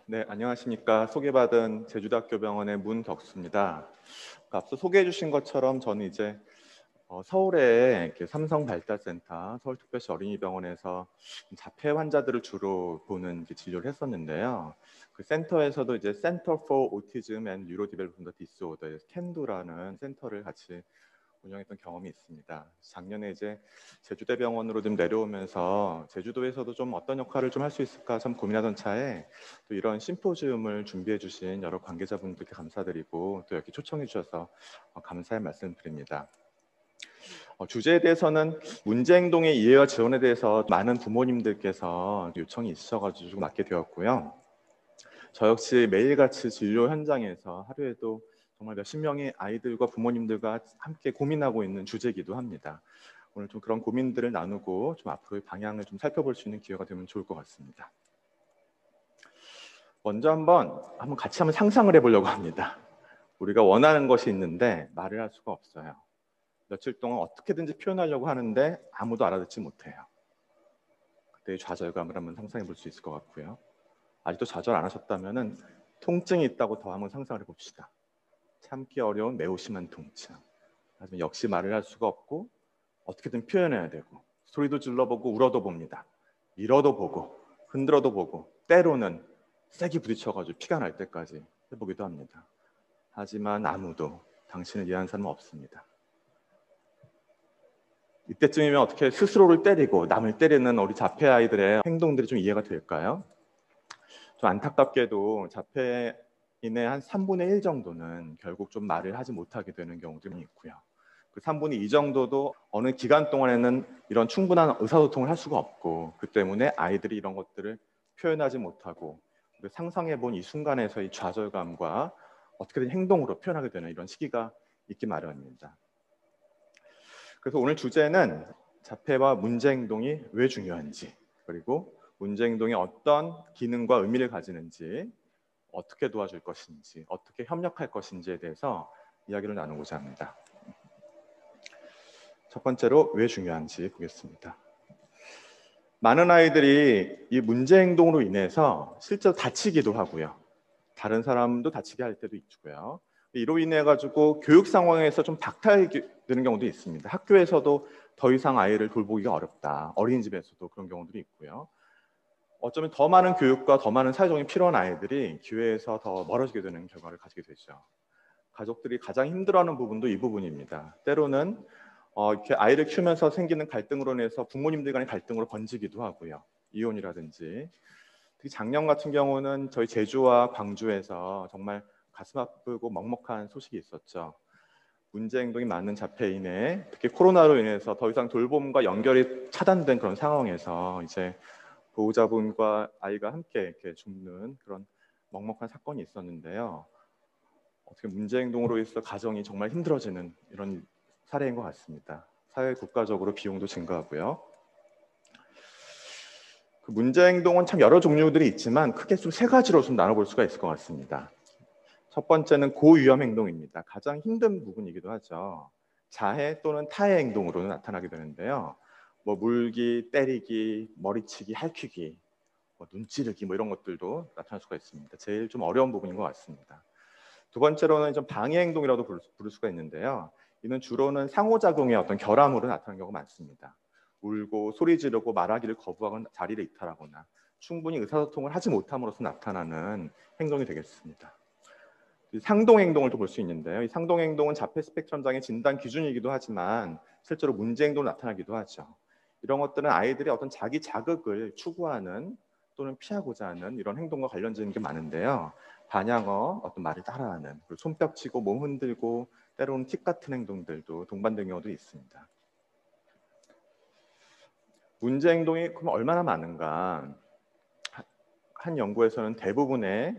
네, 안녕하십니까. 소개받은 제주대학교병원의 문덕수입니다. 앞서 소개해 주신 것처럼 저는 이제 서울의 이렇게 삼성발달센터, 서울특별시 어린이병원에서 자폐 환자들을 주로 보는 이렇게 진료를 했었는데요. 그 센터에서도 이제 Center for Autism and Neurodevelopmental Disorder, 캔두라는 센터를 같이 운영했던 경험이 있습니다. 작년에 이제 제주대병원으로 좀 내려오면서 제주도에서도 좀 어떤 역할을 좀 할 수 있을까 참 고민하던 차에 또 이런 심포지움을 준비해 주신 여러 관계자분들께 감사드리고 또 이렇게 초청해 주셔서 감사의 말씀드립니다. 주제에 대해서는 문제행동의 이해와 지원에 대해서 많은 부모님들께서 요청이 있으셔가지고 맡게 되었고요. 저 역시 매일같이 진료 현장에서 하루에도 정말 몇십 명의 아이들과 부모님들과 함께 고민하고 있는 주제이기도 합니다. 오늘 좀 그런 고민들을 나누고 좀 앞으로의 방향을 좀 살펴볼 수 있는 기회가 되면 좋을 것 같습니다. 먼저 한번 같이 상상을 해보려고 합니다. 우리가 원하는 것이 있는데 말을 할 수가 없어요. 며칠 동안 어떻게든지 표현하려고 하는데 아무도 알아듣지 못해요. 그때의 좌절감을 한번 상상해 볼 수 있을 것 같고요. 아직도 좌절 안 하셨다면 통증이 있다고 더 한번 상상을 해봅시다. 참기 어려운 매우 심한 통증. 하지만 역시 말을 할 수가 없고 어떻게든 표현해야 되고 소리도 질러보고 울어도 봅니다. 밀어도 보고 흔들어도 보고 때로는 세게 부딪혀가지고 피가 날 때까지 해보기도 합니다. 하지만 아무도 당신을 이해하는 사람은 없습니다. 이때쯤이면 어떻게 스스로를 때리고 남을 때리는 우리 자폐 아이들의 행동들이 좀 이해가 될까요? 좀 안타깝게도 자폐인의 한 3분의 1 정도는 결국 좀 말을 하지 못하게 되는 경우들이 있고요. 그 3분의 2 정도도 어느 기간 동안에는 이런 충분한 의사소통을 할 수가 없고 그 때문에 아이들이 이런 것들을 표현하지 못하고 상상해 본 이 순간에서의 좌절감과 어떻게든 행동으로 표현하게 되는 이런 시기가 있기 마련입니다. 그래서 오늘 주제는 자폐와 문제행동이 왜 중요한지, 그리고 문제행동이 어떤 기능과 의미를 가지는지, 어떻게 도와줄 것인지, 어떻게 협력할 것인지에 대해서 이야기를 나누고자 합니다. 첫 번째로 왜 중요한지 보겠습니다. 많은 아이들이 이 문제행동으로 인해서 실제로 다치기도 하고요. 다른 사람도 다치게 할 때도 있고요. 이로 인해 가지고 교육 상황에서 좀 박탈이 되는 경우도 있습니다. 학교에서도 더 이상 아이를 돌보기가 어렵다. 어린이집에서도 그런 경우들이 있고요. 어쩌면 더 많은 교육과 더 많은 사회적인 필요한 아이들이 기회에서 더 멀어지게 되는 결과를 가지게 되죠. 가족들이 가장 힘들어하는 부분도 이 부분입니다. 때로는 이렇게 아이를 키우면서 생기는 갈등으로 인해서 부모님들 간의 갈등으로 번지기도 하고요. 이혼이라든지. 특히 작년 같은 경우는 저희 제주와 광주에서 정말 가슴 아프고 먹먹한 소식이 있었죠. 문제 행동이 많은 자폐인의 특히 코로나로 인해서 더 이상 돌봄과 연결이 차단된 그런 상황에서 이제 보호자분과 아이가 함께 이렇게 죽는 그런 먹먹한 사건이 있었는데요. 어떻게 문제 행동으로 인해서 가정이 정말 힘들어지는 이런 사례인 것 같습니다. 사회 국가적으로 비용도 증가하고요. 그 문제 행동은 참 여러 종류들이 있지만 크게 좀 세 가지로 좀 나눠볼 수가 있을 것 같습니다. 첫 번째는 고위험 행동입니다. 가장 힘든 부분이기도 하죠. 자해 또는 타해 행동으로 나타나게 되는데요. 물기, 때리기, 머리치기, 핥히기, 눈 찌르기 이런 것들도 나타날 수가 있습니다. 제일 좀 어려운 부분인 것 같습니다. 두 번째로는 좀 방해 행동이라도 부를 수가 있는데요. 이는 주로는 상호작용의 어떤 결함으로 나타나는 경우가 많습니다. 울고 소리 지르고 말하기를 거부하거나 자리를 이탈하거나 충분히 의사소통을 하지 못함으로써 나타나는 행동이 되겠습니다. 상동행동을 또 볼 수 있는데요. 이 상동행동은 자폐 스펙트럼 장애 진단 기준이기도 하지만 실제로 문제행동으로 나타나기도 하죠. 이런 것들은 아이들이 어떤 자기 자극을 추구하는 또는 피하고자 하는 이런 행동과 관련된 게 많은데요. 반향어, 어떤 말을 따라하는, 그리고 손뼉치고 몸 흔들고 때로는 틱 같은 행동들도 동반된 경우도 있습니다. 문제행동이 그럼 얼마나 많은가? 한 연구에서는 대부분의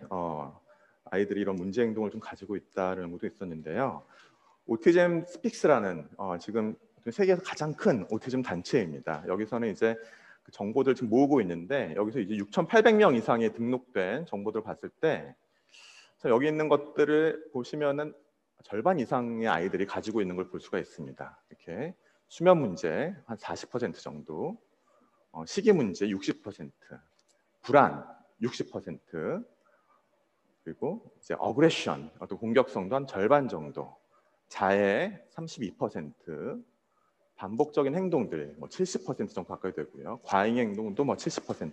아이들이 이런 문제 행동을 좀 가지고 있다는 것도 있었는데요. 오티즘 스픽스라는 지금 세계에서 가장 큰 오티즘 단체입니다. 여기서는 이제 그 정보들 지금 모으고 있는데 여기서 이제 6,800명 이상의 등록된 정보들을 봤을 때 여기 있는 것들을 보시면은 절반 이상의 아이들이 가지고 있는 걸 볼 수가 있습니다. 이렇게 수면 문제 한 40% 정도, 시기 문제 60%, 불안 60%, 그리고 이제 어그레션, 어떤 공격성도 한 절반 정도, 자해 32%, 반복적인 행동들 뭐 70% 정도 가까이 되고요. 과잉 행동도 뭐 70%,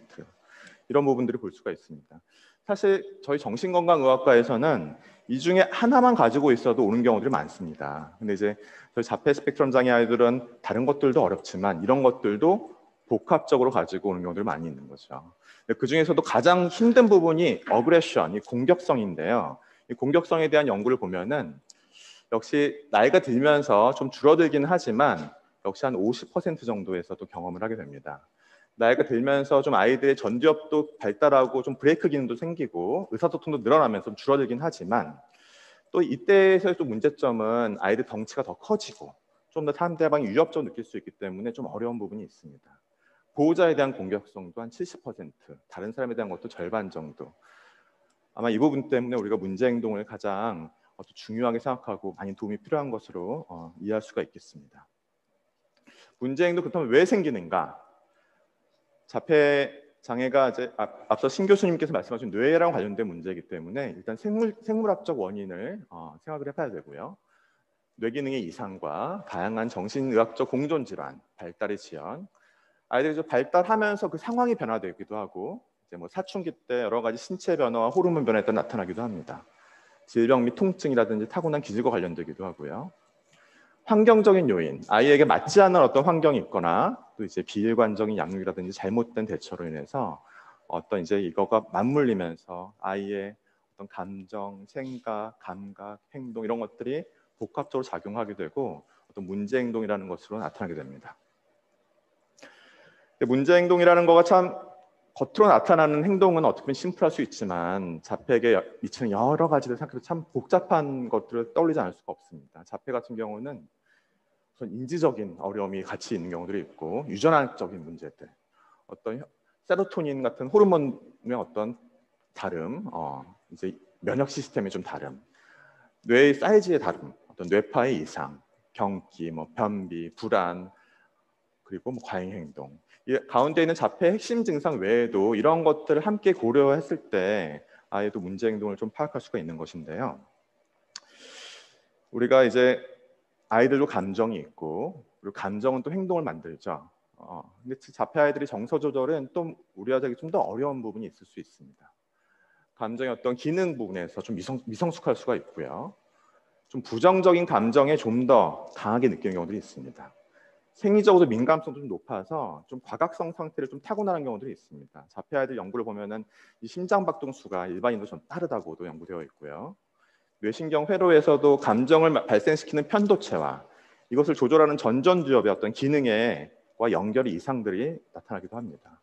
이런 부분들을 볼 수가 있습니다. 사실 저희 정신건강의학과에서는 이 중에 하나만 가지고 있어도 오는 경우들이 많습니다. 근데 이제 저희 자폐 스펙트럼 장애 아이들은 다른 것들도 어렵지만 이런 것들도 복합적으로 가지고 오는 경우들이 많이 있는 거죠. 그 중에서도 가장 힘든 부분이 어그레션, 이 공격성인데요. 이 공격성에 대한 연구를 보면은 역시 나이가 들면서 좀 줄어들기는 하지만 역시 한 50% 정도에서도 경험을 하게 됩니다. 나이가 들면서 좀 아이들의 전두엽도 발달하고 좀 브레이크 기능도 생기고 의사소통도 늘어나면서 좀 줄어들긴 하지만 또 이때에서의 또 문제점은 아이들 덩치가 더 커지고 좀 더 상대방이 위협적으로 느낄 수 있기 때문에 좀 어려운 부분이 있습니다. 보호자에 대한 공격성도 한 70%, 다른 사람에 대한 것도 절반 정도. 아마 이 부분 때문에 우리가 문제 행동을 가장 중요하게 생각하고 많이 도움이 필요한 것으로 이해할 수가 있겠습니다. 문제 행동 그렇다면 왜 생기는가? 자폐 장애가 이제 앞서 신 교수님께서 말씀하신 뇌랑 관련된 문제이기 때문에 일단 생물학적 원인을 생각을 해봐야 되고요. 뇌기능의 이상과 다양한 정신의학적 공존 질환, 발달의 지연, 아이들이 좀 발달하면서 그 상황이 변화되기도 하고 이제 뭐 사춘기 때 여러 가지 신체 변화와 호르몬 변화에 따라 나타나기도 합니다. 질병 및 통증이라든지 타고난 기질과 관련되기도 하고요. 환경적인 요인, 아이에게 맞지 않는 어떤 환경이 있거나 또 이제 비일관적인 양육이라든지 잘못된 대처로 인해서 어떤 이제 이거가 맞물리면서 아이의 어떤 감정, 생각, 감각, 행동 이런 것들이 복합적으로 작용하게 되고 어떤 문제 행동이라는 것으로 나타나게 됩니다. 문제 행동이라는 거가 참 겉으로 나타나는 행동은 어떻게 보면 심플할 수 있지만 자폐에게 미치는 여러 가지를 생각해도 참 복잡한 것들을 떠올리지 않을 수가 없습니다. 자폐 같은 경우는 우선 인지적인 어려움이 같이 있는 경우들이 있고 유전학적인 문제들, 어떤 세로토닌 같은 호르몬의 어떤 다름, 이제 면역 시스템의 좀 다름, 뇌의 사이즈의 다름, 어떤 뇌파의 이상, 경기, 뭐 변비, 불안, 그리고 뭐 과잉 행동. 이 가운데 있는 자폐 핵심 증상 외에도 이런 것들을 함께 고려했을 때 아이도 문제 행동을 좀 파악할 수가 있는 것인데요. 우리가 이제 아이들도 감정이 있고 그리고 감정은 또 행동을 만들죠. 근데 자폐 아이들이 정서 조절은 또 우리아들에게 좀 더 어려운 부분이 있을 수 있습니다. 감정의 어떤 기능 부분에서 좀 미성숙할 수가 있고요. 좀 부정적인 감정에 좀 더 강하게 느끼는 경우들이 있습니다. 생리적으로 민감성도 좀 높아서 좀 과각성 상태를 좀 타고나는 경우들이 있습니다. 자폐 아이들 연구를 보면은 이 심장 박동수가 일반인도 좀 빠르다고도 연구되어 있고요. 뇌신경 회로에서도 감정을 발생시키는 편도체와 이것을 조절하는 전전두엽의 어떤 기능과 연결의 이상들이 나타나기도 합니다.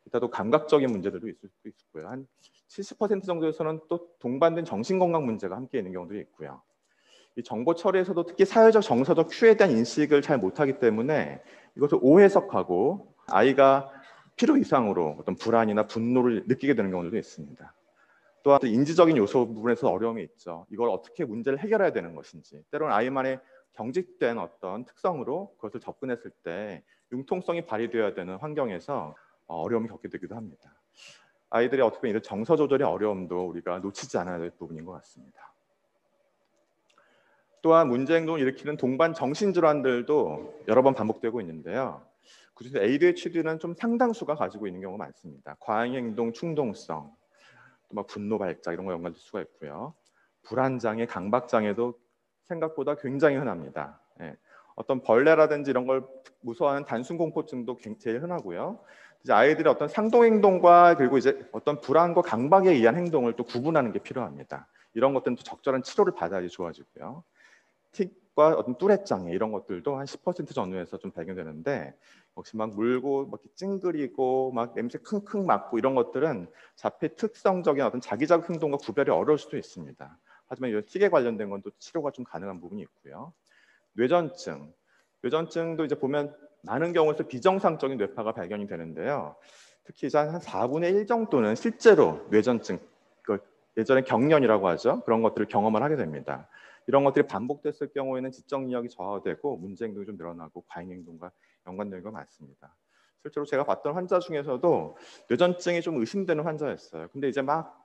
기타도 감각적인 문제들도 있을 수 있고요. 한 70% 정도에서는 또 동반된 정신건강 문제가 함께 있는 경우들이 있고요. 이 정보 처리에서도 특히 사회적 정서적 큐에 대한 인식을 잘 못하기 때문에 이것을 오해석하고 아이가 필요 이상으로 어떤 불안이나 분노를 느끼게 되는 경우들도 있습니다. 또한 인지적인 요소 부분에서 어려움이 있죠. 이걸 어떻게 문제를 해결해야 되는 것인지, 때로는 아이만의 경직된 어떤 특성으로 그것을 접근했을 때 융통성이 발휘되어야 되는 환경에서 어려움을 겪게 되기도 합니다. 아이들이 어떻게 보면 이런 정서 조절의 어려움도 우리가 놓치지 않아야 될 부분인 것 같습니다. 또한 문제 행동을 일으키는 동반 정신질환들도 여러 번 반복되고 있는데요. 그중에서 ADHD는 좀 상당수가 가지고 있는 경우가 많습니다. 과잉 행동, 충동성, 또 막 분노 발작 이런 거 연관될 수가 있고요. 불안장애, 강박장애도 생각보다 굉장히 흔합니다. 어떤 벌레라든지 이런 걸 무서워하는 단순공포증도 제일 흔하고요. 이제 아이들의 어떤 상동 행동과 그리고 이제 어떤 불안과 강박에 의한 행동을 또 구분하는 게 필요합니다. 이런 것들은 또 적절한 치료를 받아야지 좋아지고요. 틱과 어떤 뚜렛 장애 이런 것들도 한 10% 전후에서 좀 발견되는데 역시 막 물고 막 찡그리고 막 냄새 킁킁 맡고 이런 것들은 자폐 특성적인 어떤 자기자극 행동과 구별이 어려울 수도 있습니다. 하지만 이런 틱에 관련된 건 또 치료가 좀 가능한 부분이 있고요. 뇌전증도 이제 보면 많은 경우에서 비정상적인 뇌파가 발견이 되는데요. 특히 한 4분의 1 정도는 실제로 뇌전증, 예전에 경련이라고 하죠. 그런 것들을 경험을 하게 됩니다. 이런 것들이 반복됐을 경우에는 지적 능력이 저하되고 문제 행동이 좀 늘어나고 과잉 행동과 연관되는 건 많습니다. 실제로 제가 봤던 환자 중에서도 뇌전증이 좀 의심되는 환자였어요. 근데 이제 막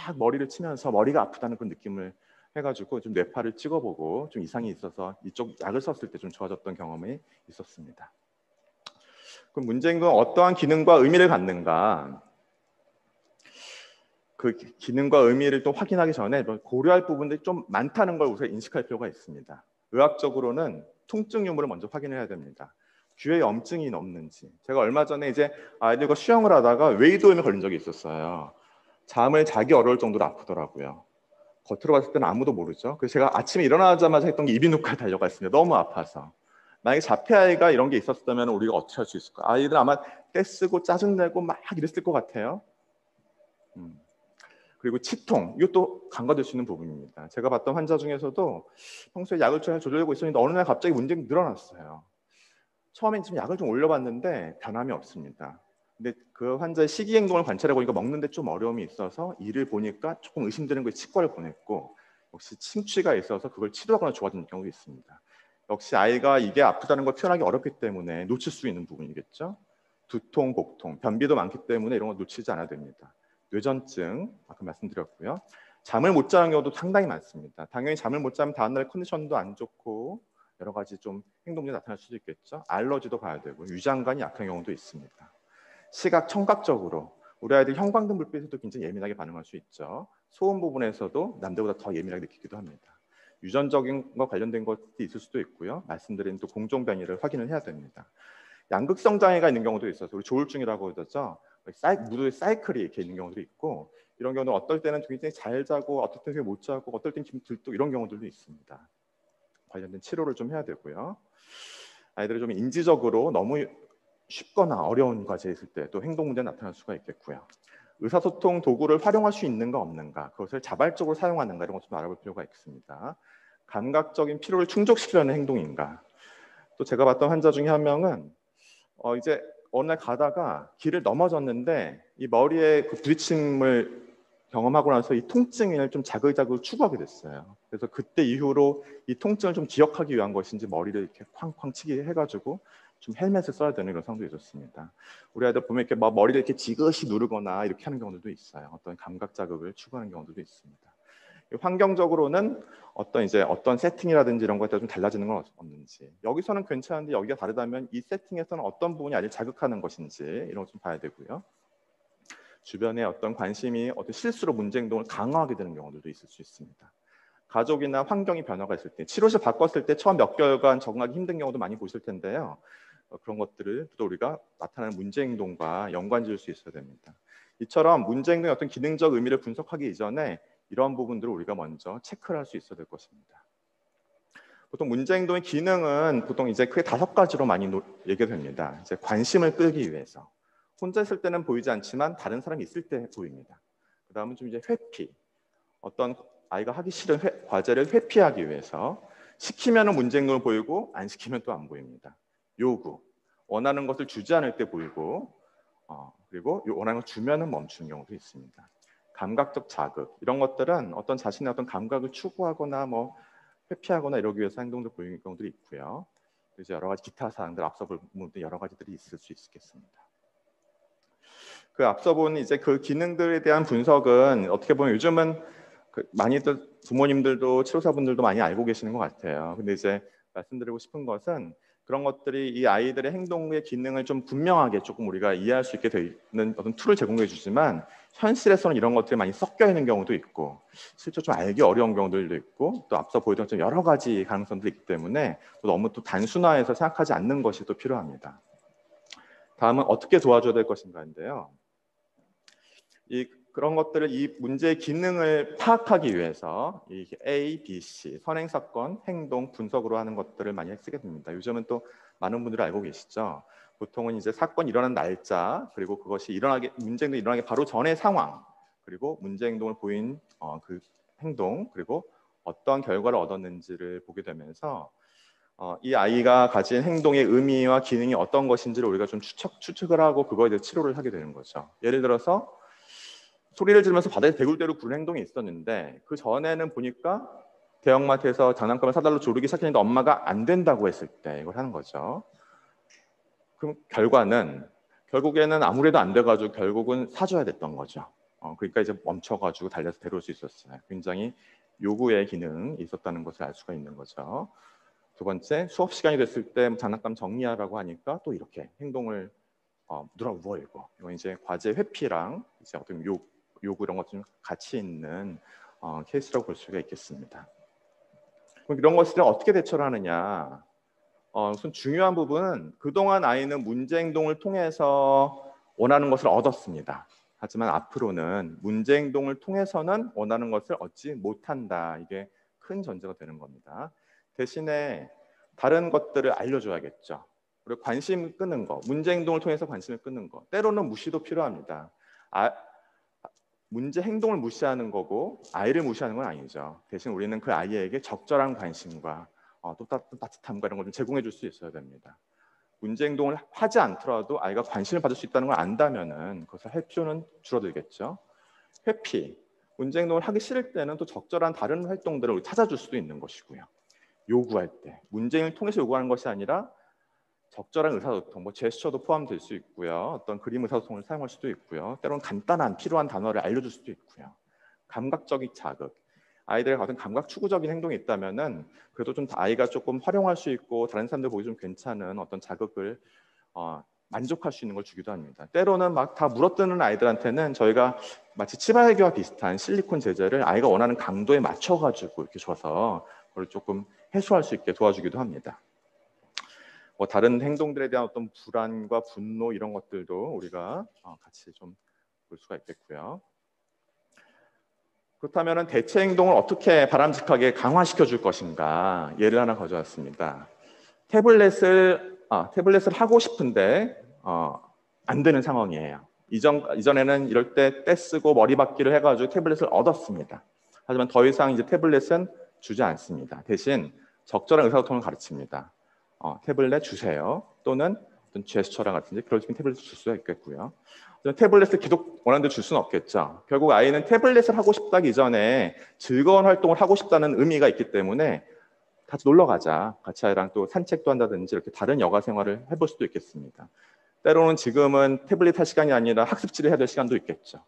막 머리를 치면서 머리가 아프다는 그런 느낌을 해가지고 좀 뇌파를 찍어보고 좀 이상이 있어서 이쪽 약을 썼을 때 좀 좋아졌던 경험이 있었습니다. 그럼 문제행동은 어떠한 기능과 의미를 갖는가? 그 기능과 의미를 또 확인하기 전에 고려할 부분들이 좀 많다는 걸 우선 인식할 필요가 있습니다. 의학적으로는 통증 유무를 먼저 확인해야 됩니다. 귀에 염증이 없는지. 제가 얼마 전에 이제 아이들과 수영을 하다가 웨이드홈에 걸린 적이 있었어요. 잠을 자기 어려울 정도로 아프더라고요. 겉으로 봤을 때는 아무도 모르죠. 그래서 제가 아침에 일어나자마자 했던 게 이비인후과에 달려갔습니다. 너무 아파서. 만약에 자폐아이가 이런 게 있었다면 우리가 어떻게 할 수 있을까? 아이들 아마 떼쓰고 짜증내고 막 이랬을 것 같아요. 그리고 치통, 이것도 간과될 수 있는 부분입니다. 제가 봤던 환자 중에서도 평소에 약을 잘 조절하고 있었는데 어느 날 갑자기 문제가 늘어났어요. 처음엔 지금 약을 좀 올려봤는데 변함이 없습니다. 근데 그 환자의 식이 행동을 관찰해 보니까 먹는데 좀 어려움이 있어서 이를 보니까 조금 의심되는 거에 치과를 보냈고 역시 침취가 있어서 그걸 치료하거나 좋아지는 경우도 있습니다. 역시 아이가 이게 아프다는 걸 표현하기 어렵기 때문에 놓칠 수 있는 부분이겠죠. 두통, 복통, 변비도 많기 때문에 이런 거 놓치지 않아야 됩니다. 뇌전증 아까 말씀드렸고요. 잠을 못 자는 경우도 상당히 많습니다. 당연히 잠을 못 자면 다음날 컨디션도 안 좋고 여러 가지 좀 행동이 나타날 수도 있겠죠. 알러지도 봐야 되고 위장관이 약한 경우도 있습니다. 시각, 청각적으로 우리 아이들 형광등 불빛에도 굉장히 예민하게 반응할 수 있죠. 소음 부분에서도 남들보다 더 예민하게 느끼기도 합니다. 유전적인 거 관련된 것이 있을 수도 있고요. 말씀드린 또 공정 변이를 확인을 해야 됩니다. 양극성 장애가 있는 경우도 있어서 우리 조울증이라고 하죠. 무드의 사이클이 이렇게 있는 경우도 있고 이런 경우는 어떨 때는 굉장히 잘 자고 어떨 때는 못 자고 어떨 때는 기분 들뜨고 이런 경우들도 있습니다. 관련된 치료를 좀 해야 되고요. 아이들이 좀 인지적으로 너무 쉽거나 어려운 과제에 있을 때 또 행동 문제 나타날 수가 있겠고요. 의사소통 도구를 활용할 수 있는가 없는가, 그것을 자발적으로 사용하는가 이런 것도 좀 알아볼 필요가 있습니다. 감각적인 필요를 충족시키려는 행동인가. 또 제가 봤던 환자 중에 한 명은 이제 어느 날 가다가 길을 넘어졌는데 이 머리에 그 부딪힘을 경험하고 나서 이 통증을 좀 자글자글 추구하게 됐어요. 그래서 그때 이후로 이 통증을 좀 기억하기 위한 것인지 머리를 이렇게 쾅쾅 치게 해가지고 좀 헬멧을 써야 되는 그런 상황도 있었습니다. 우리 아이들 보면 이렇게 막 머리를 이렇게 지그시 누르거나 이렇게 하는 경우들도 있어요. 어떤 감각 자극을 추구하는 경우들도 있습니다. 환경적으로는 어떤 세팅이라든지 이런 것에 따라 좀 달라지는 건 없는지, 여기서는 괜찮은데 여기가 다르다면 이 세팅에서는 어떤 부분이 아직 자극하는 것인지 이런 거 좀 봐야 되고요. 주변에 어떤 관심이 어떤 실수로 문제 행동을 강화하게 되는 경우들도 있을 수 있습니다. 가족이나 환경이 변화가 있을 때, 치료실 바꿨을 때 처음 몇 개월간 적응하기 힘든 경우도 많이 보실 텐데요. 그런 것들을 또 우리가 나타나는 문제 행동과 연관지을 수 있어야 됩니다. 이처럼 문제 행동의 어떤 기능적 의미를 분석하기 이전에 이러한 부분들을 우리가 먼저 체크를 할 수 있어야 될 것입니다. 보통 문제 행동의 기능은 보통 이제 크게 5가지로 많이 얘기됩니다. 이제 관심을 끌기 위해서. 혼자 있을 때는 보이지 않지만 다른 사람이 있을 때 보입니다. 그다음은 좀 이제 회피. 어떤 아이가 하기 싫은 과제를 회피하기 위해서 시키면은 문제 행동을 보이고 안 시키면 또 안 보입니다. 요구. 원하는 것을 주지 않을 때 보이고 그리고 원하는 걸 주면은 멈추는 경우도 있습니다. 감각적 자극. 이런 것들은 어떤 자신의 어떤 감각을 추구하거나 뭐 회피하거나 이러기 위해서 행동을 보이는 경우들이 있고요. 이제 여러 가지 기타 사항들 앞서 볼 부분들 여러 가지들이 있을 수 있겠습니다. 그 앞서 본 이제 그 기능들에 대한 분석은 어떻게 보면 요즘은 많이들 부모님들도 치료사분들도 많이 알고 계시는 것 같아요. 근데 이제 말씀드리고 싶은 것은 그런 것들이 이 아이들의 행동의 기능을 좀 분명하게 조금 우리가 이해할 수 있게 되는 어떤 툴을 제공해 주지만 현실에서는 이런 것들이 많이 섞여 있는 경우도 있고 실제 좀 알기 어려운 경우들도 있고 또 앞서 보여드린 것처럼 여러 가지 가능성들이 있기 때문에 또 너무 또 단순화해서 생각하지 않는 것이 또 필요합니다. 다음은 어떻게 도와줘야 될 것인가인데요. 그런 것들을 이 문제의 기능을 파악하기 위해서 이 A, B, C 선행 사건, 행동 분석으로 하는 것들을 많이 쓰게 됩니다. 요즘은 또 많은 분들이 알고 계시죠. 보통은 이제 사건이 일어난 날짜 그리고 그것이 문제 행동이 일어나기 바로 전의 상황 그리고 문제 행동을 보인 그 행동 그리고 어떤 결과를 얻었는지를 보게 되면서 이 아이가 가진 행동의 의미와 기능이 어떤 것인지를 우리가 좀 추측을 하고 그거에 대해 치료를 하게 되는 거죠. 예를 들어서 소리를 지르면서 바닥에 대굴대굴 구는 행동이 있었는데 그 전에는 보니까 대형마트에서 장난감을 사달라고 조르기 시작했는데 엄마가 안 된다고 했을 때 이걸 하는 거죠. 그럼 결과는 결국에는 아무래도 안 돼가지고 결국은 사줘야 됐던 거죠. 그러니까 이제 멈춰가지고 달려서 데려올 수 있었어요. 굉장히 요구의 기능이 있었다는 것을 알 수가 있는 거죠. 두 번째, 수업 시간이 됐을 때 장난감 정리하라고 하니까 또 이렇게 행동을 누르고 이건 이제 과제 회피랑 이제 어떤 요구 이런 것 좀 같이 있는 케이스라고 볼 수가 있겠습니다. 그럼 이런 것을 어떻게 대처를 하느냐? 우선 중요한 부분은 그동안 아이는 문제 행동을 통해서 원하는 것을 얻었습니다. 하지만 앞으로는 문제 행동을 통해서는 원하는 것을 얻지 못한다. 이게 큰 전제가 되는 겁니다. 대신에 다른 것들을 알려줘야겠죠. 그리고 관심 끄는 거, 문제 행동을 통해서 관심을 끄는 거. 때로는 무시도 필요합니다. 문제 행동을 무시하는 거고 아이를 무시하는 건 아니죠. 대신 우리는 그 아이에게 적절한 관심과 또 따뜻함과 이런 걸 좀 제공해 줄 수 있어야 됩니다. 문제 행동을 하지 않더라도 아이가 관심을 받을 수 있다는 걸 안다면은 그것을 할 필요는 줄어들겠죠. 회피, 문제 행동을 하기 싫을 때는 또 적절한 다른 활동들을 찾아줄 수도 있는 것이고요. 요구할 때 문제 행동을 통해서 요구하는 것이 아니라 적절한 의사소통, 제스처도 포함될 수 있고요. 어떤 그림 의사소통을 사용할 수도 있고요. 때로는 간단한 필요한 단어를 알려줄 수도 있고요. 감각적인 자극, 아이들의 어떤 감각 추구적인 행동이 있다면은 그래도 좀 아이가 조금 활용할 수 있고 다른 사람들 보기 좀 괜찮은 어떤 자극을 만족할 수 있는 걸 주기도 합니다. 때로는 막 다 물어뜯는 아이들한테는 저희가 마치 치발기와 비슷한 실리콘 제제를 아이가 원하는 강도에 맞춰가지고 이렇게 줘서 그걸 조금 해소할 수 있게 도와주기도 합니다. 다른 행동들에 대한 어떤 불안과 분노 이런 것들도 우리가 같이 좀 볼 수가 있겠고요. 그렇다면 대체 행동을 어떻게 바람직하게 강화시켜 줄 것인가 예를 하나 가져왔습니다. 태블릿을 하고 싶은데 안 되는 상황이에요. 이전에는 이럴 때 떼쓰고 머리박기를 해가지고 태블릿을 얻었습니다. 하지만 더 이상 이제 태블릿은 주지 않습니다. 대신 적절한 의사소통을 가르칩니다. 태블릿 주세요. 또는 어떤 제스처랑 같은데 그럴 때 태블릿을 줄 수가 있겠고요. 태블릿을 계속 원하는 대로 줄 수는 없겠죠. 결국 아이는 태블릿을 하고 싶다기 이전에 즐거운 활동을 하고 싶다는 의미가 있기 때문에 같이 놀러 가자. 같이 아이랑 또 산책도 한다든지 이렇게 다른 여가 생활을 해볼 수도 있겠습니다. 때로는 지금은 태블릿 할 시간이 아니라 학습지를 해야 될 시간도 있겠죠.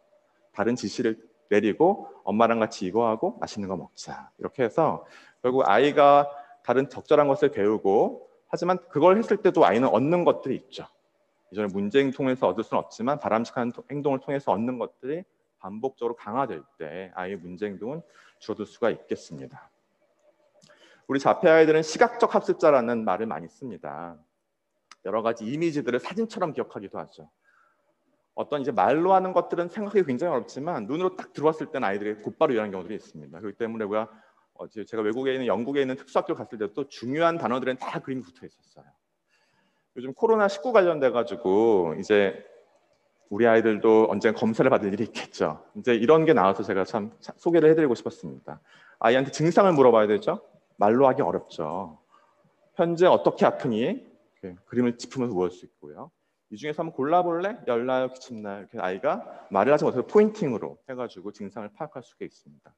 다른 지시를 내리고 엄마랑 같이 이거 하고 맛있는 거 먹자. 이렇게 해서 결국 아이가 다른 적절한 것을 배우고 하지만 그걸 했을 때도 아이는 얻는 것들이 있죠. 이전에 문제 행동을 통해서 얻을 수는 없지만 바람직한 행동을 통해서 얻는 것들이 반복적으로 강화될 때 아이의 문제 행동은 줄어들 수가 있겠습니다. 우리 자폐 아이들은 시각적 학습자라는 말을 많이 씁니다. 여러 가지 이미지들을 사진처럼 기억하기도 하죠. 어떤 이제 말로 하는 것들은 생각하기 굉장히 어렵지만 눈으로 딱 들어왔을 때는 아이들이 곧바로 이해하는 경우들이 있습니다. 그렇기 때문에 제가 외국에 있는 영국에 있는 특수학교 갔을 때도 중요한 단어들은 다 그림이 붙어 있었어요. 요즘 코로나19 관련돼 가지고 이제 우리 아이들도 언젠가 검사를 받을 일이 있겠죠. 이제 이런 게 나와서 제가 참 소개를 해드리고 싶었습니다. 아이한테 증상을 물어봐야 되죠. 말로 하기 어렵죠. 현재 어떻게 아프니? 그림을 짚으면서 무엇을 수 있고요. 이 중에서 한번 골라볼래? 열나요? 기침나요? 이렇게 아이가 말을 하지 못해서 포인팅으로 해가지고 증상을 파악할 수가 있습니다.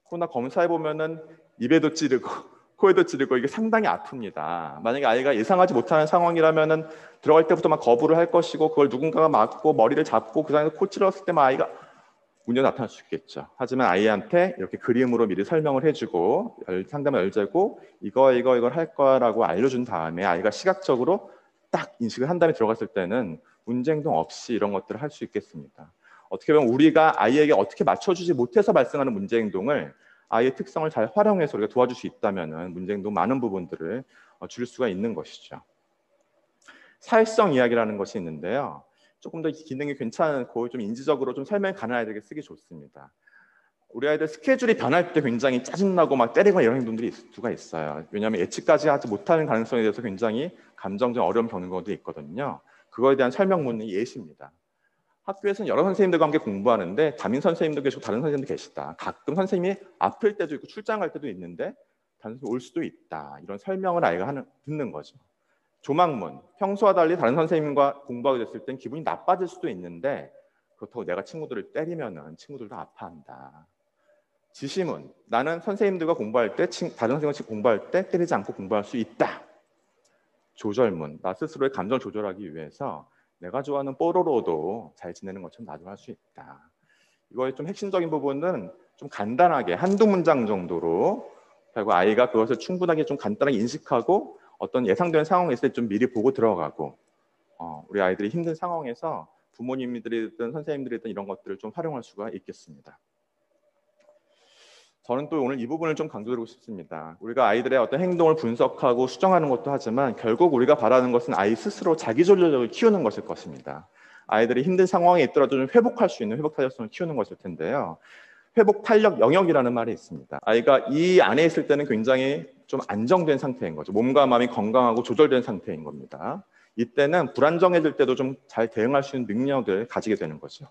코로나 검사해보면은 입에도 찌르고 코에도 찌르고 이게 상당히 아픕니다. 만약에 아이가 예상하지 못하는 상황이라면은 들어갈 때부터 막 거부를 할 것이고 그걸 누군가가 막고 머리를 잡고 그 다음에 코 찔렀을 때만 아이가 문제가 나타날 수 있겠죠. 하지만 아이한테 이렇게 그림으로 미리 설명을 해주고 상담을 열재고 이걸 할 거라고 알려준 다음에 아이가 시각적으로 딱 인식을 한 다음에 들어갔을 때는 문제 행동 없이 이런 것들을 할 수 있겠습니다. 어떻게 보면 우리가 아이에게 어떻게 맞춰주지 못해서 발생하는 문제 행동을 아이의 특성을 잘 활용해서 우리가 도와줄 수 있다면 문제 행동 많은 부분들을 줄일 수가 있는 것이죠. 사회성 이야기라는 것이 있는데요. 조금 더 기능이 괜찮고 좀 인지적으로 좀 설명이 가능한 아이들에게 쓰기 좋습니다. 우리 아이들 스케줄이 변할 때 굉장히 짜증나고 막 때리거나 이런 행동들이 있을 수가 있어요. 왜냐하면 예측까지 하지 못하는 가능성에 대해서 굉장히 감정적 어려움 겪는 것도 있거든요. 그거에 대한 설명문이 예시입니다. 학교에서는 여러 선생님들과 함께 공부하는데 담임 선생님도 계시고 다른 선생님도 계시다. 가끔 선생님이 아플 때도 있고 출장 갈 때도 있는데 다른 선생님이 올 수도 있다. 이런 설명을 아이가 듣는 거죠. 조망문, 평소와 달리 다른 선생님과 공부하게 됐을 땐 기분이 나빠질 수도 있는데 그렇다고 내가 친구들을 때리면 친구들도 아파한다. 지시문, 나는 선생님들과 공부할 때 다른 선생님과 공부할 때 때리지 않고 공부할 수 있다. 조절문, 나 스스로의 감정을 조절하기 위해서 내가 좋아하는 뽀로로도 잘 지내는 것처럼 나도 할 수 있다. 이거의 좀 핵심적인 부분은 좀 간단하게 한두 문장 정도로 그리고 아이가 그것을 충분하게 좀 간단하게 인식하고 어떤 예상되는 상황에 있을 때 좀 미리 보고 들어가고 우리 아이들이 힘든 상황에서 부모님들이든 선생님들이든 이런 것들을 좀 활용할 수가 있겠습니다. 저는 또 오늘 이 부분을 좀 강조드리고 싶습니다. 우리가 아이들의 어떤 행동을 분석하고 수정하는 것도 하지만 결국 우리가 바라는 것은 아이 스스로 자기존재력을 키우는 것일 것입니다. 아이들이 힘든 상황에 있더라도 좀 회복할 수 있는 회복 탄력성을 키우는 것일 텐데요. 회복 탄력 영역이라는 말이 있습니다. 아이가 이 안에 있을 때는 굉장히 좀 안정된 상태인 거죠. 몸과 마음이 건강하고 조절된 상태인 겁니다. 이때는 불안정해질 때도 좀 잘 대응할 수 있는 능력을 가지게 되는 거죠.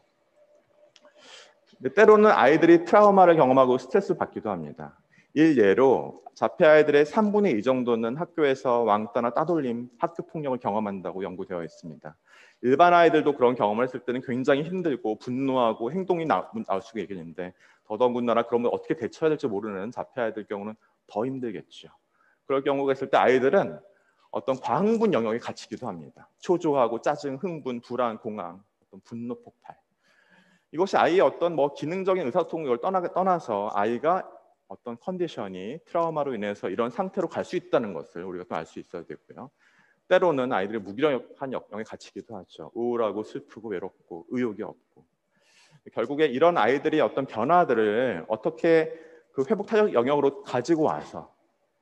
때로는 아이들이 트라우마를 경험하고 스트레스를 받기도 합니다. 일예로 자폐 아이들의 3분의 2 정도는 학교에서 왕따나 따돌림, 학교 폭력을 경험한다고 연구되어 있습니다. 일반 아이들도 그런 경험을 했을 때는 굉장히 힘들고 분노하고 행동이 나올 수가 있겠는데 더더군다나 그런 걸 어떻게 대처해야 될지 모르는 자폐 아이들 경우는 더 힘들겠죠. 그럴 경우가 있을 때 아이들은 어떤 과흥분 영역에 갇히기도 합니다. 초조하고 짜증, 흥분, 불안, 공황, 어떤 분노 폭발. 이것이 아이의 어떤 기능적인 의사소통을 떠나서 아이가 어떤 컨디션이 트라우마로 인해서 이런 상태로 갈 수 있다는 것을 우리가 또 알 수 있어야 되고요. 때로는 아이들이 무기력한 역량에 갇히기도 하죠. 우울하고 슬프고 외롭고 의욕이 없고. 결국에 이런 아이들이 어떤 변화들을 어떻게 그 회복 탄력 영역으로 가지고 와서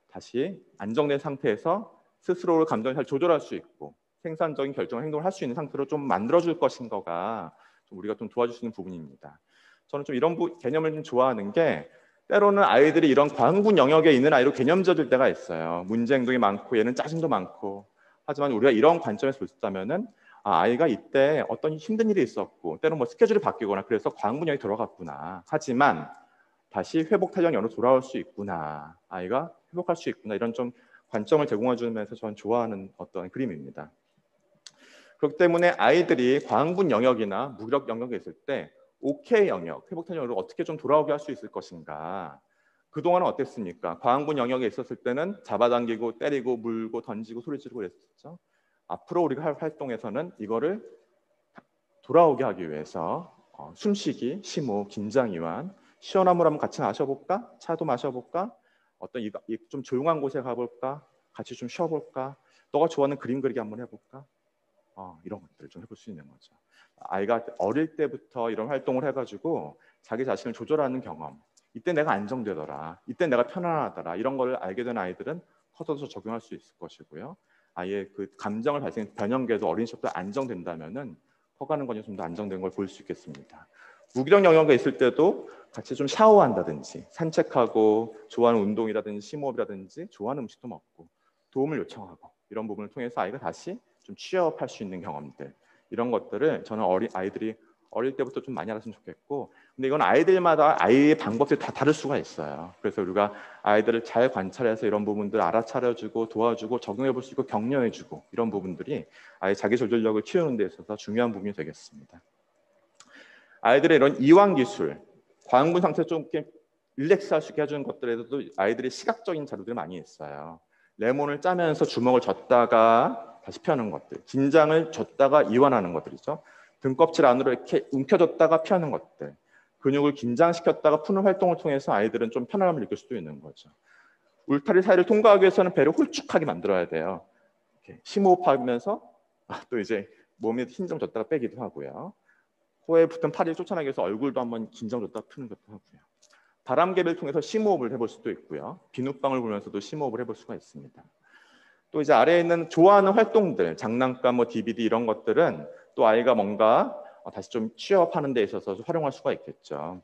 다시 안정된 상태에서 스스로를 감정을 잘 조절할 수 있고 생산적인 결정을 행동을 할 수 있는 상태로 좀 만들어줄 것인가가 우리가 좀 도와줄 수 있는 부분입니다. 저는 좀 이런 개념을 좀 좋아하는 게 때로는 아이들이 이런 과흥분 영역에 있는 아이로 개념져질 때가 있어요. 문제 행동이 많고 얘는 짜증도 많고 하지만 우리가 이런 관점에서 볼다면은 아이가 이때 어떤 힘든 일이 있었고 때로는 스케줄이 바뀌거나 그래서 과흥분 영역에 들어갔구나. 하지만 다시 회복 탄력 영역으로 돌아올 수 있구나. 아이가 회복할 수 있구나. 이런 좀 관점을 제공해 주면서 저는 좋아하는 어떤 그림입니다. 그렇기 때문에 아이들이 과흥분 영역이나 무기력 영역에 있을 때 OK 영역, 회복 탄력으로 어떻게 좀 돌아오게 할 수 있을 것인가. 그동안은 어땠습니까? 과흥분 영역에 있었을 때는 잡아당기고 때리고 물고 던지고 소리 지르고 그랬었죠. 앞으로 우리가 할 활동에서는 이거를 돌아오게 하기 위해서 숨쉬기, 심호흡, 긴장 이완, 시원한 물 한번 같이 마셔볼까? 차도 마셔볼까? 어떤 좀 조용한 곳에 가볼까? 같이 좀 쉬어볼까? 너가 좋아하는 그림 그리기 한번 해볼까? 이런 것들을 좀 해볼 수 있는 거죠. 아이가 어릴 때부터 이런 활동을 해가지고 자기 자신을 조절하는 경험. 이때 내가 안정되더라. 이때 내가 편안하더라. 이런 걸 알게 된 아이들은 커서도 적용할 수 있을 것이고요. 아이의 그 감정을 발생 변형계도 어린 시절부터 안정된다면은 커가는 과정이 좀 더 안정된 걸 볼 수 있겠습니다. 무기력 영역에 있을 때도 같이 좀 샤워한다든지 산책하고 좋아하는 운동이라든지 심호흡이라든지 좋아하는 음식도 먹고 도움을 요청하고 이런 부분을 통해서 아이가 다시 좀 취업할 수 있는 경험들 이런 것들을 저는 아이들이 어릴 때부터 좀 많이 알았으면 좋겠고 근데 이건 아이들마다 아이의 방법들이 다 다를 수가 있어요. 그래서 우리가 아이들을 잘 관찰해서 이런 부분들을 알아차려주고 도와주고 적용해 볼 수 있고 격려해주고 이런 부분들이 아이 자기 조절력을 키우는 데 있어서 중요한 부분이 되겠습니다. 아이들의 이런 이완 기술, 과흥분 상태 좀 릴렉스할 수 있게 해주는 것들에서도 아이들이 시각적인 자료들이 많이 있어요. 레몬을 짜면서 주먹을 젓다가 다시 펴는 것들, 긴장을 줬다가 이완하는 것들이죠. 등껍질 안으로 이렇게 움켜졌다가 펴는 것들, 근육을 긴장시켰다가 푸는 활동을 통해서 아이들은 좀 편안함을 느낄 수도 있는 거죠. 울타리 사이를 통과하기 위해서는 배를 홀쭉하게 만들어야 돼요. 이렇게 심호흡하면서 또 이제 몸에 힘 좀 줬다가 빼기도 하고요. 코에 붙은 파리를 쫓아내기 위해서 얼굴도 한번 긴장 줬다가 푸는 것도 하고요. 바람개비를 통해서 심호흡을 해볼 수도 있고요. 비눗방울 불면서도 심호흡을 해볼 수가 있습니다. 또 이제 아래에 있는 좋아하는 활동들, 장난감, DVD 이런 것들은 또 아이가 뭔가 다시 좀 취업하는 데 있어서 활용할 수가 있겠죠.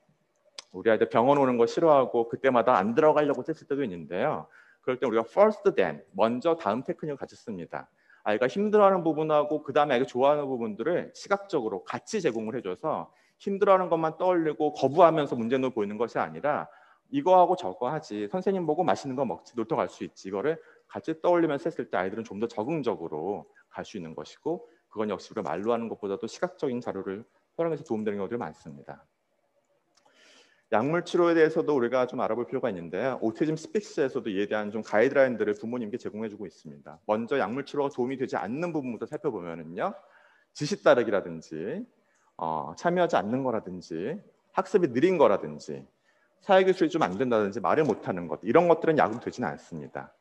우리 아이들 병원 오는 거 싫어하고 그때마다 안 들어가려고 했을 때도 있는데요. 그럴 때 우리가 first then, 먼저 다음 테크닉을 같이 씁니다. 아이가 힘들어하는 부분하고 그 다음에 아이가 좋아하는 부분들을 시각적으로 같이 제공을 해줘서 힘들어하는 것만 떠올리고 거부하면서 문제는 보이는 것이 아니라 이거하고 저거 하지 선생님 보고 맛있는 거 먹지 놀터 갈 수 있지 이거를 같이 떠올리면서 했을 때 아이들은 좀 더 적응적으로 갈 수 있는 것이고 그건 역시 우리가 말로 하는 것보다도 시각적인 자료를 활용해서 도움되는 경우들이 많습니다. 약물 치료에 대해서도 우리가 좀 알아볼 필요가 있는데요. 오티즘 스픽스에서도 이에 대한 좀 가이드라인들을 부모님께 제공해주고 있습니다. 먼저 약물 치료가 도움이 되지 않는 부분부터 살펴보면은요, 지시 따르기라든지 참여하지 않는 거라든지 학습이 느린 거라든지 사회교실이 좀 안 된다든지 말을 못하는 것, 이런 것들은 약으로 되지는 않습니다.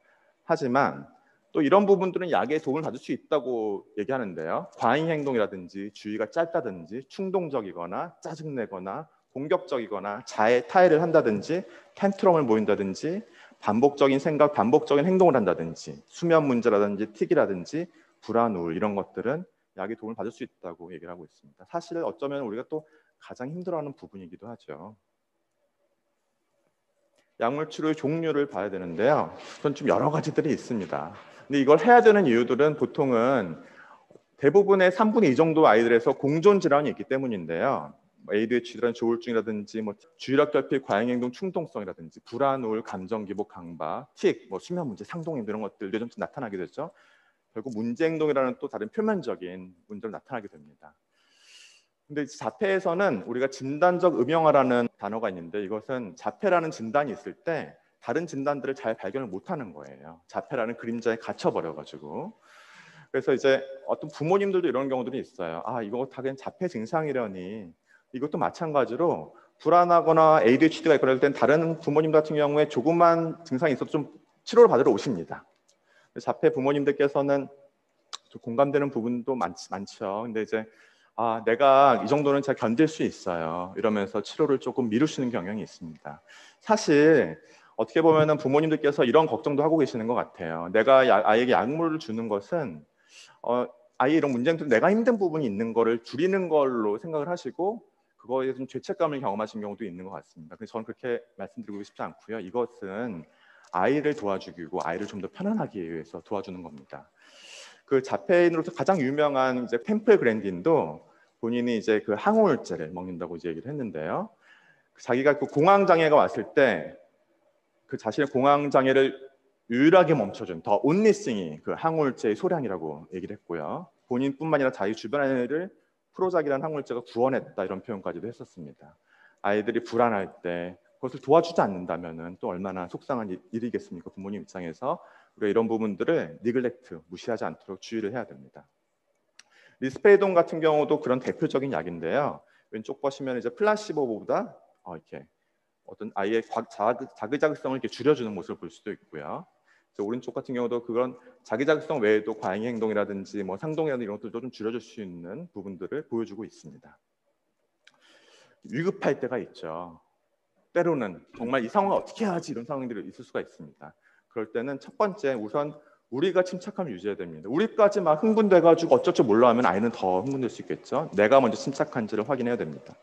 하지만 또 이런 부분들은 약의 도움을 받을 수 있다고 얘기하는데요. 과잉 행동이라든지 주의가 짧다든지 충동적이거나 짜증내거나 공격적이거나 자해 타해를 한다든지 텐트럼을 보인다든지 반복적인 생각, 반복적인 행동을 한다든지 수면 문제라든지 틱이라든지 불안, 우울, 이런 것들은 약의 도움을 받을 수 있다고 얘기를 하고 있습니다. 사실 어쩌면 우리가 또 가장 힘들어하는 부분이기도 하죠. 약물 치료의 종류를 봐야 되는데요. 그건 좀 여러 가지들이 있습니다. 근데 이걸 해야 되는 이유들은 보통은 대부분의 3분의 2 정도 아이들에서 공존 질환이 있기 때문인데요. ADHD라는 조울증이라든지 주의력 결핍, 과잉행동 충동성이라든지 불안, 우울, 감정 기복, 강박, 틱, 수면 문제, 상동행 이런 것들도 좀 나타나게 되죠. 결국 문제 행동이라는 또 다른 표면적인 문제로 나타나게 됩니다. 근데 자폐에서는 우리가 진단적 음영화라는 단어가 있는데 이것은 자폐라는 진단이 있을 때 다른 진단들을 잘 발견을 못하는 거예요. 자폐라는 그림자에 갇혀버려가지고. 그래서 이제 어떤 부모님들도 이런 경우들이 있어요. 아, 이거 다 그냥 자폐 증상이려니. 이것도 마찬가지로 불안하거나 ADHD가 있거나 그럴 땐 다른 부모님 같은 경우에 조그만 증상이 있어도 좀 치료를 받으러 오십니다. 자폐 부모님들께서는 좀 공감되는 부분도 많죠. 근데 이제 내가 이 정도는 잘 견딜 수 있어요. 이러면서 치료를 조금 미루시는 경향이 있습니다. 사실 어떻게 보면은 부모님들께서 이런 걱정도 하고 계시는 것 같아요. 내가 아이에게 약물을 주는 것은 아이 이런 문제들 내가 힘든 부분이 있는 거를 줄이는 걸로 생각을 하시고 그거에 좀 죄책감을 경험하신 경우도 있는 것 같습니다. 그래서 저는 그렇게 말씀드리고 싶지 않고요. 이것은 아이를 도와주고 아이를 좀 더 편안하게 위해서 도와주는 겁니다. 그 자폐인으로서 가장 유명한 이제 템플 그랜딘도 본인이 이제 그 항우울제를 먹는다고 이제 얘기를 했는데요. 자기가 그 공황 장애가 왔을 때 그 자신의 공황 장애를 유일하게 멈춰준 더 온리싱이 그 항우울제의 소량이라고 얘기를 했고요. 본인뿐만 아니라 자기 주변을 프로작이라는 항우울제가 구원했다 이런 표현까지도 했었습니다. 아이들이 불안할 때 그것을 도와주지 않는다면은 또 얼마나 속상한 일이겠습니까? 부모님 입장에서 우리가 이런 부분들을 니글렉트 무시하지 않도록 주의를 해야 됩니다. 리스페이돈 같은 경우도 그런 대표적인 약인데요. 왼쪽 보시면 이제 플라시보보다 이렇게 어떤 아이의 자기자극성을 이렇게 줄여주는 모습을 볼 수도 있고요. 오른쪽 같은 경우도 그런 자기자극성 외에도 과잉 행동이라든지 상동이라든지 이런 것들도 좀 줄여줄 수 있는 부분들을 보여주고 있습니다. 위급할 때가 있죠. 때로는 정말 이 상황을 어떻게 하지 이런 상황들이 있을 수가 있습니다. 그럴 때는 첫 번째 우선 우리가 침착함을 유지해야 됩니다. 우리까지 막 흥분돼가지고 어쩔 줄 몰라 하면 아이는 더 흥분될 수 있겠죠. 내가 먼저 침착한지를 확인해야 됩니다.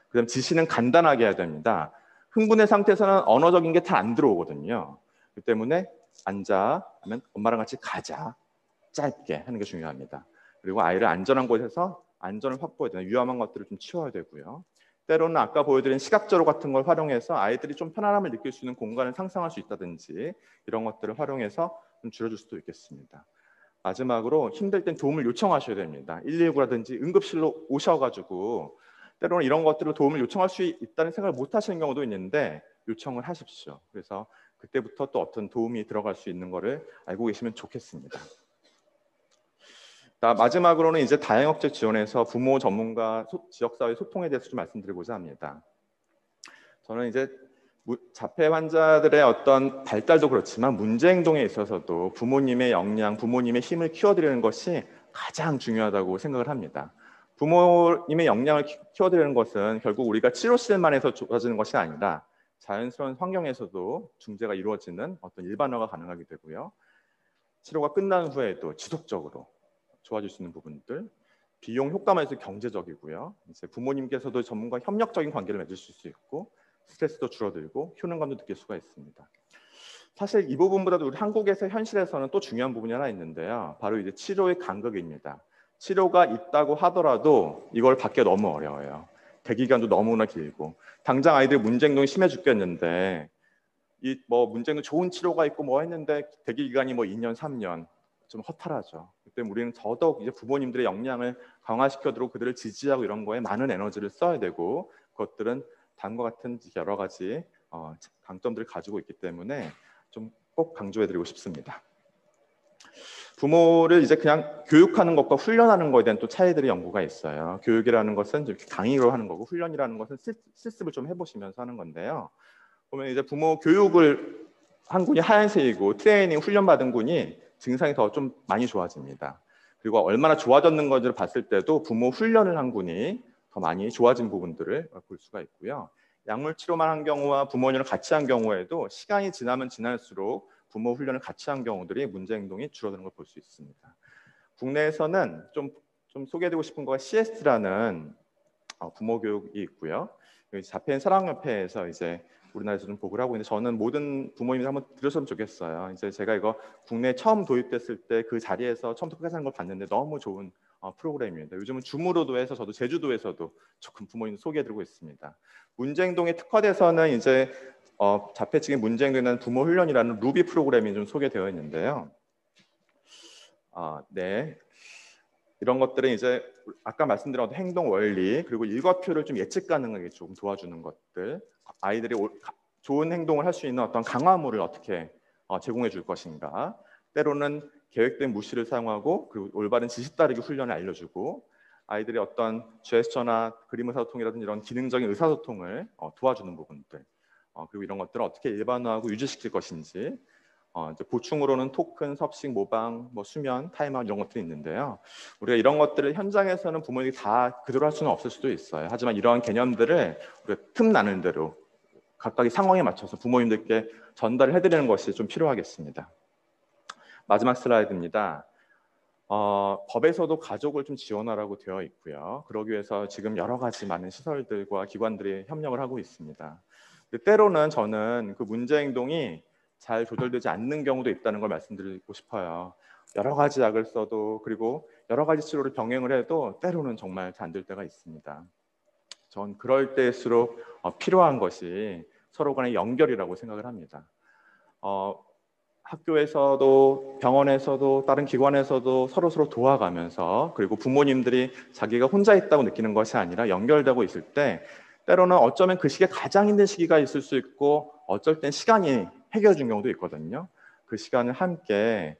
그다음 지시는 간단하게 해야 됩니다. 흥분의 상태에서는 언어적인 게 잘 안 들어오거든요. 그 때문에 앉아 하면 엄마랑 같이 가자. 짧게 하는 게 중요합니다. 그리고 아이를 안전한 곳에서 안전을 확보해야 되는 위험한 것들을 좀 치워야 되고요. 때로는 아까 보여드린 시각자료 같은 걸 활용해서 아이들이 좀 편안함을 느낄 수 있는 공간을 상상할 수 있다든지 이런 것들을 활용해서 좀 줄여줄 수도 있겠습니다. 마지막으로 힘들 땐 도움을 요청하셔야 됩니다. 119라든지 응급실로 오셔가지고 때로는 이런 것들로 도움을 요청할 수 있다는 생각을 못 하시는 경우도 있는데 요청을 하십시오. 그래서 그때부터 또 어떤 도움이 들어갈 수 있는 거를 알고 계시면 좋겠습니다. 마지막으로는 이제 다양학적 지원에서 부모 전문가 지역사회 소통에 대해서 좀 말씀드리고자 합니다. 저는 이제 자폐 환자들의 어떤 발달도 그렇지만 문제 행동에 있어서도 부모님의 역량, 부모님의 힘을 키워드리는 것이 가장 중요하다고 생각을 합니다. 부모님의 역량을 키워드리는 것은 결국 우리가 치료실만 해서 좋아지는 것이 아니라 자연스러운 환경에서도 중재가 이루어지는 어떤 일반화가 가능하게 되고요. 치료가 끝난 후에도 지속적으로 좋아질 수 있는 부분들, 비용 효과만에서 경제적이고요. 이제 부모님께서도 전문가 협력적인 관계를 맺으실 수 있고 스트레스도 줄어들고 효능감도 느낄 수가 있습니다. 사실 이 부분보다도 우리 한국에서 현실에서는 또 중요한 부분이 하나 있는데요. 바로 이제 치료의 간극입니다. 치료가 있다고 하더라도 이걸 받기 너무 어려워요. 대기간도 너무나 길고 당장 아이들 문제 행동이 심해 죽겠는데 문제는 좋은 치료가 있고 했는데 대기 기간이 2년, 3년 좀 허탈하죠. 그때 우리는 더더욱 이제 부모님들의 역량을 강화시켜도록 그들을 지지하고 이런 거에 많은 에너지를 써야 되고 그것들은 다음과 같은 여러 가지 강점들을 가지고 있기 때문에 좀 꼭 강조해드리고 싶습니다. 부모를 이제 그냥 교육하는 것과 훈련하는 것에 대한 또 차이들의 연구가 있어요. 교육이라는 것은 이렇게 강의로 하는 거고 훈련이라는 것은 실습을 좀 해보시면서 하는 건데요. 보면 이제 부모 교육을 한 군이 하얀색이고 트레이닝 훈련받은 군이 증상이 더 좀 많이 좋아집니다. 그리고 얼마나 좋아졌는 건지를 봤을 때도 부모 훈련을 한 군이 더 많이 좋아진 부분들을 볼 수가 있고요. 약물 치료만 한 경우와 부모님을 같이 한 경우에도 시간이 지나면 지날수록 부모 훈련을 같이 한 경우들이 문제 행동이 줄어드는 걸 볼 수 있습니다. 국내에서는 좀 소개해드리고 싶은 거가 CS라는 부모 교육이 있고요. 자폐인 사랑협회에서 이제 우리나라에서 좀 보고를 하고 있는데 저는 모든 부모님들 한번 들으셨으면 좋겠어요. 이제 제가 이거 국내에 처음 도입됐을 때 그 자리에서 처음부터 끝까지 하는 걸 봤는데 너무 좋은 프로그램입니다. 요즘은 줌으로도 해서 저도 제주도에서도 조금 부모님 소개해드리고 있습니다. 문제행동에 특화돼서는 이제 자폐증의 문제행동에 부모 훈련이라는 루비 프로그램이 좀 소개되어 있는데요. 네. 이런 것들은 이제 아까 말씀드린 행동 원리 그리고 일과표를 좀 예측 가능하게 좀 도와주는 것들, 아이들이 좋은 행동을 할 수 있는 어떤 강화물을 어떻게 제공해 줄 것인가, 때로는 계획된 무시를 사용하고 그리고 올바른 지시 따르기 훈련을 알려주고 아이들의 어떤 제스처나 그림 의사소통이라든지 이런 기능적인 의사소통을 도와주는 부분들, 그리고 이런 것들을 어떻게 일반화하고 유지시킬 것인지, 이제 보충으로는 토큰, 섭식, 모방, 수면, 타임아웃 이런 것들이 있는데요. 우리가 이런 것들을 현장에서는 부모님이 다 그대로 할 수는 없을 수도 있어요. 하지만 이러한 개념들을 우리가 틈 나는 대로 각각의 상황에 맞춰서 부모님들께 전달을 해드리는 것이 좀 필요하겠습니다. 마지막 슬라이드입니다. 법에서도 가족을 좀 지원하라고 되어 있고요. 그러기 위해서 지금 여러 가지 많은 시설들과 기관들이 협력을 하고 있습니다. 때로는 저는 그 문제 행동이 잘 조절되지 않는 경우도 있다는 걸 말씀드리고 싶어요. 여러 가지 약을 써도 그리고 여러 가지 치료를 병행을 해도 때로는 정말 잘 안 될 때가 있습니다. 전 그럴 때일수록 필요한 것이 서로 간의 연결이라고 생각을 합니다. 학교에서도 병원에서도 다른 기관에서도 서로 도와가면서 그리고 부모님들이 자기가 혼자 있다고 느끼는 것이 아니라 연결되고 있을 때 때로는 어쩌면 그 시기에 가장 힘든 시기가 있을 수 있고 어쩔 땐 시간이 해결해 준 경우도 있거든요. 그 시간을 함께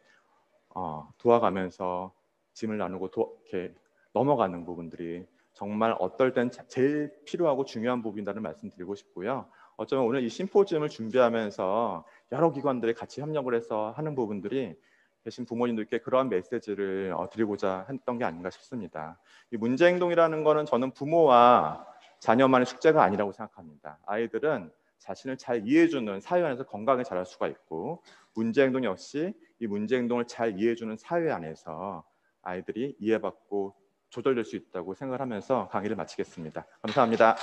도와가면서 짐을 나누고 이렇게 넘어가는 부분들이 정말 어떨 땐 제일 필요하고 중요한 부분이라는 말씀드리고 싶고요. 어쩌면 오늘 이 심포지엄을 준비하면서 여러 기관들이 같이 협력을 해서 하는 부분들이 계신 부모님들께 그러한 메시지를 드리고자 했던 게 아닌가 싶습니다. 이 문제 행동이라는 거는 저는 부모와 자녀만의 숙제가 아니라고 생각합니다. 아이들은 자신을 잘 이해해주는 사회 안에서 건강하게 자랄 수가 있고 문제 행동 역시 이 문제 행동을 잘 이해해주는 사회 안에서 아이들이 이해받고 조절될 수 있다고 생각하면서 강의를 마치겠습니다. 감사합니다.